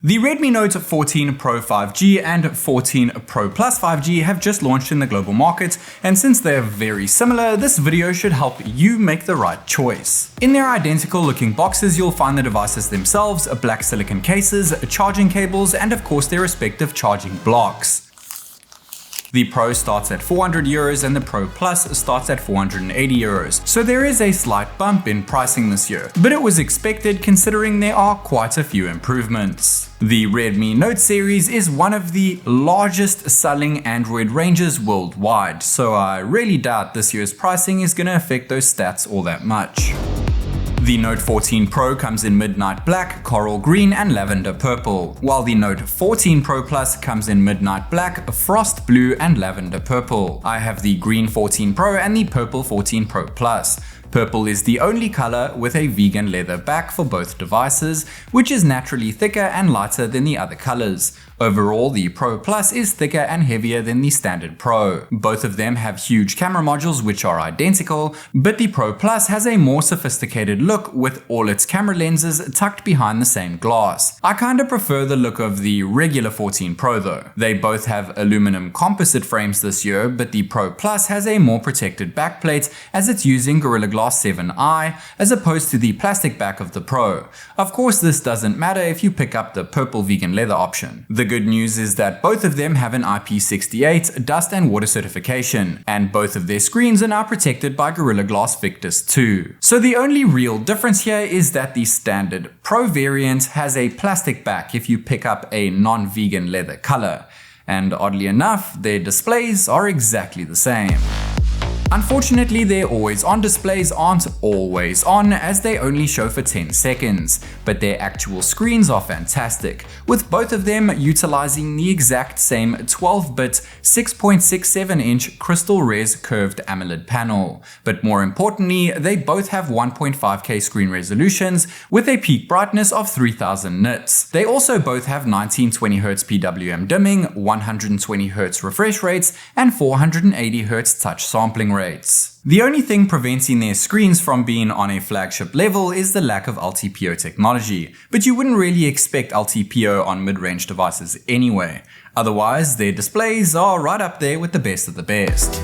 The Redmi Note 14 Pro 5G and 14 Pro Plus 5G have just launched in the global market, and since they're very similar, this video should help you make the right choice. In their identical looking boxes, you'll find the devices themselves, black silicon cases, charging cables, and of course their respective charging blocks. The Pro starts at €400 and the Pro Plus starts at €480, so there is a slight bump in pricing this year, but it was expected considering there are quite a few improvements. The Redmi Note series is one of the largest selling Android ranges worldwide, so I really doubt this year's pricing is going to affect those stats all that much. The Note 14 Pro comes in midnight black, coral green, and lavender purple, while the Note 14 Pro Plus comes in midnight black, frost blue, and lavender purple. I have the green 14 Pro and the purple 14 Pro Plus. Purple is the only color with a vegan leather back for both devices, which is naturally thicker and lighter than the other colors. Overall, the Pro Plus is thicker and heavier than the standard Pro. Both of them have huge camera modules which are identical, but the Pro Plus has a more sophisticated look with all its camera lenses tucked behind the same glass. I kinda prefer the look of the regular 14 Pro though. They both have aluminum composite frames this year, but the Pro Plus has a more protected backplate as it's using Gorilla Glass 7i as opposed to the plastic back of the Pro. Of course, this doesn't matter if you pick up the purple vegan leather option. The good news is that both of them have an IP68 dust and water certification, and both of their screens are now protected by Gorilla Glass Victus 2. So the only real difference here is that the standard Pro variant has a plastic back if you pick up a non-vegan leather color, and oddly enough, their displays are exactly the same. Unfortunately, their always-on displays aren't always on as they only show for 10 seconds, but their actual screens are fantastic, with both of them utilizing the exact same 12-bit 6.67-inch Crystal Res curved AMOLED panel. But more importantly, they both have 1.5K screen resolutions with a peak brightness of 3000 nits. They also both have 1920Hz PWM dimming, 120Hz refresh rates, and 480Hz touch sampling rates. The only thing preventing their screens from being on a flagship level is the lack of LTPO technology, but you wouldn't really expect LTPO on mid-range devices anyway. Otherwise, their displays are right up there with the best of the best.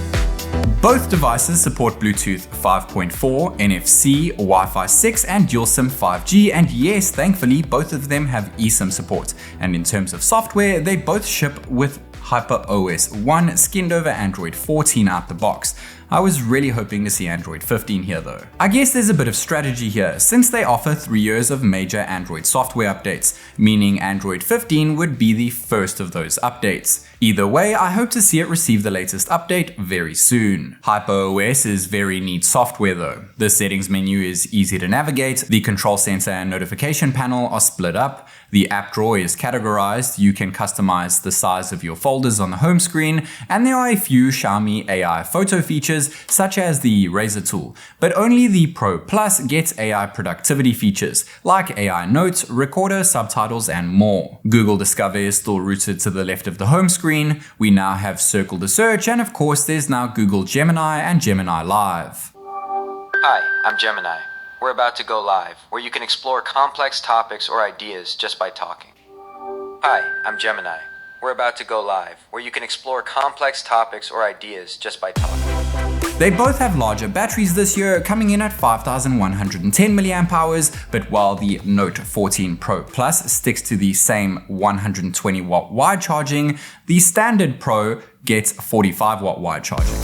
Both devices support Bluetooth 5.4, NFC, Wi-Fi 6, and dual SIM 5G, and yes, thankfully, both of them have eSIM support. And in terms of software, they both ship with HyperOS 1 skinned over Android 14 out the box. I was really hoping to see Android 15 here though. I guess there's a bit of strategy here, since they offer 3 years of major Android software updates, meaning Android 15 would be the first of those updates. Either way, I hope to see it receive the latest update very soon. HyperOS is very neat software though. The settings menu is easy to navigate, the control center and notification panel are split up, the app drawer is categorized, you can customize the size of your folders on the home screen, and there are a few Xiaomi AI photo features such as the Razor tool, but only the Pro Plus gets AI productivity features like AI notes, recorder, subtitles, and more. Google Discover is still routed to the left of the home screen, we now have Circle to search, and of course there's now Google Gemini and Gemini Live. Hi, I'm Gemini. We're about to go live, where you can explore complex topics or ideas just by talking. Hi, I'm Gemini. We're about to go live, where you can explore complex topics or ideas just by talking. They both have larger batteries this year, coming in at 5110 mAh, but while the Note 14 Pro Plus sticks to the same 120 watt wide charging, the standard Pro gets 45 watt wide charging.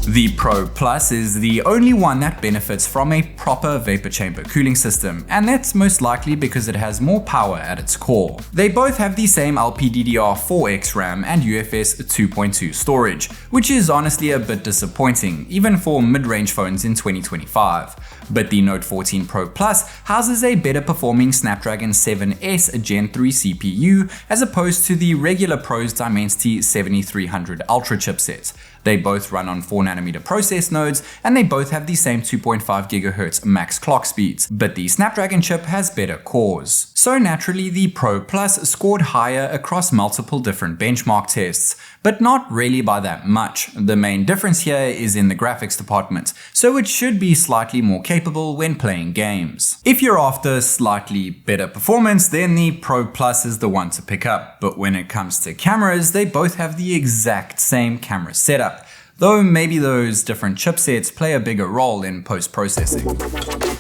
The Pro Plus is the only one that benefits from a proper vapor chamber cooling system, and that's most likely because it has more power at its core. They both have the same LPDDR4X RAM and UFS 2.2 storage, which is honestly a bit disappointing, even for mid-range phones in 2025. But the Note 14 Pro Plus houses a better performing Snapdragon 7S Gen 3 CPU as opposed to the regular Pro's Dimensity 7300 Ultra chipset. They both run on 4nm process nodes, and they both have the same 2.5 GHz max clock speeds, but the Snapdragon chip has better cores. So naturally, the Pro Plus scored higher across multiple different benchmark tests, but not really by that much. The main difference here is in the graphics department, so it should be slightly more capable when playing games. If you're after slightly better performance, then the Pro Plus is the one to pick up, but when it comes to cameras, they both have the exact same camera setup, though maybe those different chipsets play a bigger role in post-processing.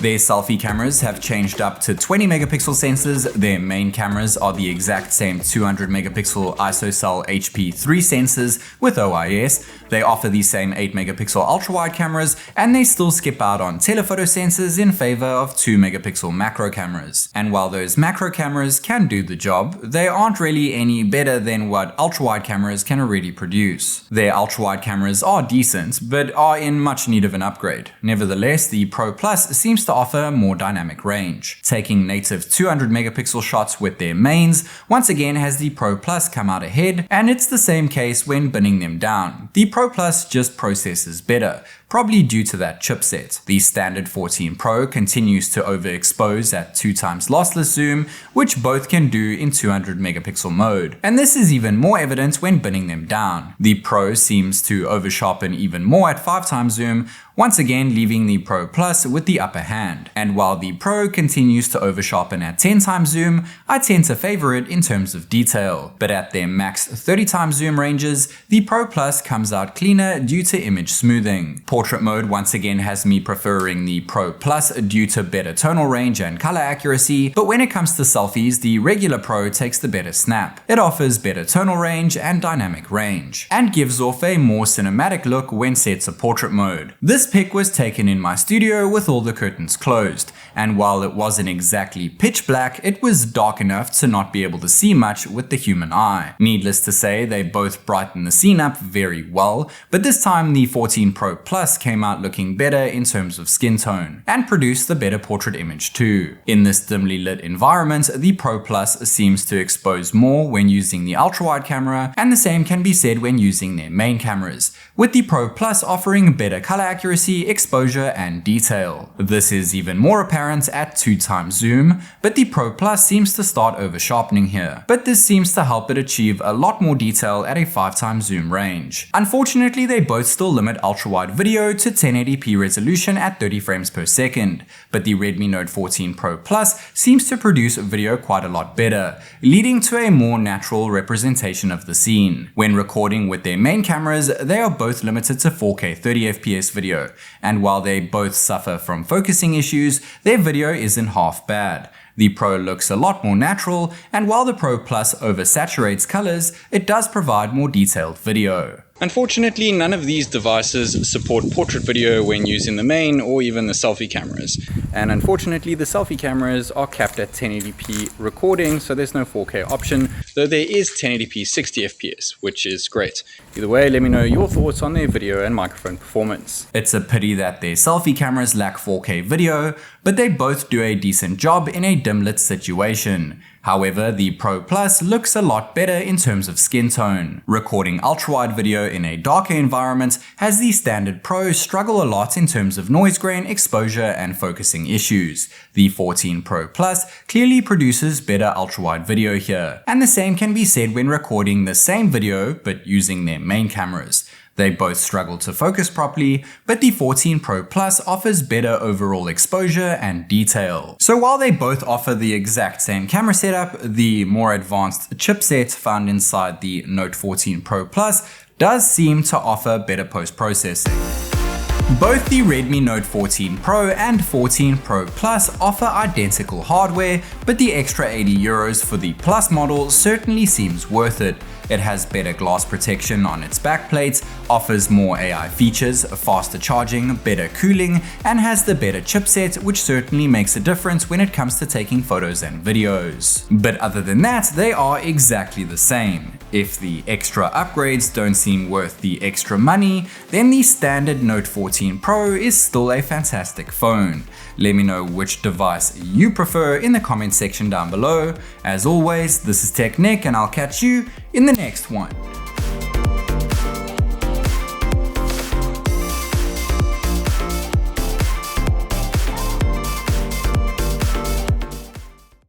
Their selfie cameras have changed up to 20 megapixel sensors. Their main cameras are the exact same 200 megapixel ISOCELL HP3 sensors with OIS. They offer the same 8 megapixel ultra-wide cameras, and they still skip out on telephoto sensors in favor of 2 megapixel macro cameras. And while those macro cameras can do the job, they aren't really any better than what ultra-wide cameras can already produce. Their ultra-wide cameras are decent, but are in much need of an upgrade. Nevertheless, the Pro Plus seems to offer a more dynamic range. Taking native 200 megapixel shots with their mains once again has the Pro Plus come out ahead, and it's the same case when binning them down. The Pro Plus just processes better, probably due to that chipset. The standard 14 Pro continues to overexpose at 2x lossless zoom, which both can do in 200 megapixel mode. And this is even more evident when binning them down. The Pro seems to oversharpen even more at 5x zoom, once again leaving the Pro Plus with the upper hand. And while the Pro continues to oversharpen at 10x zoom, I tend to favor it in terms of detail. But at their max 30x zoom ranges, the Pro Plus comes out cleaner due to image smoothing. Portrait mode once again has me preferring the Pro Plus due to better tonal range and color accuracy, but when it comes to selfies, the regular Pro takes the better snap. It offers better tonal range and dynamic range, and gives off a more cinematic look when set to portrait mode. This pic was taken in my studio with all the curtains closed, and while it wasn't exactly pitch black, it was dark enough to not be able to see much with the human eye. Needless to say, they both brighten the scene up very well, but this time the 14 Pro Plus came out looking better in terms of skin tone, and produced the better portrait image too. In this dimly lit environment, the Pro Plus seems to expose more when using the ultra-wide camera, and the same can be said when using their main cameras, with the Pro Plus offering better color accuracy, exposure, and detail. This is even more apparent at 2x zoom, but the Pro Plus seems to start over-sharpening here. But this seems to help it achieve a lot more detail at a 5x zoom range. Unfortunately, they both still limit ultra-wide video to 1080p resolution at 30 frames per second, but the Redmi Note 14 Pro Plus seems to produce video quite a lot better, leading to a more natural representation of the scene. When recording with their main cameras, they are both limited to 4K 30fps video, and while they both suffer from focusing issues, their video isn't half bad. The Pro looks a lot more natural, and while the Pro Plus oversaturates colors, it does provide more detailed video. Unfortunately, none of these devices support portrait video when using the main or even the selfie cameras. And unfortunately, the selfie cameras are capped at 1080p recording, so there's no 4K option, though there is 1080p 60fps, which is great. Either way, let me know your thoughts on their video and microphone performance. It's a pity that their selfie cameras lack 4K video, but they both do a decent job in a dim lit situation. However, the Pro Plus looks a lot better in terms of skin tone. Recording ultra-wide video in a darker environment has the standard Pro struggle a lot in terms of noise grain, exposure, and focusing issues. The 14 Pro Plus clearly produces better ultra-wide video here, and the same can be said when recording the same video but using their main cameras. They both struggle to focus properly, but the 14 Pro Plus offers better overall exposure and detail. So while they both offer the exact same camera setup, the more advanced chipset found inside the Note 14 Pro Plus does seem to offer better post-processing. Both the Redmi Note 14 Pro and 14 Pro Plus offer identical hardware, but the extra €80 for the Plus model certainly seems worth it. It has better glass protection on its backplates, offers more AI features, faster charging, better cooling, and has the better chipset, which certainly makes a difference when it comes to taking photos and videos. But other than that, they are exactly the same. If the extra upgrades don't seem worth the extra money, then the standard Note 14 Pro is still a fantastic phone. Let me know which device you prefer in the comment section down below. As always, this is TechNick, and I'll catch you in the next one.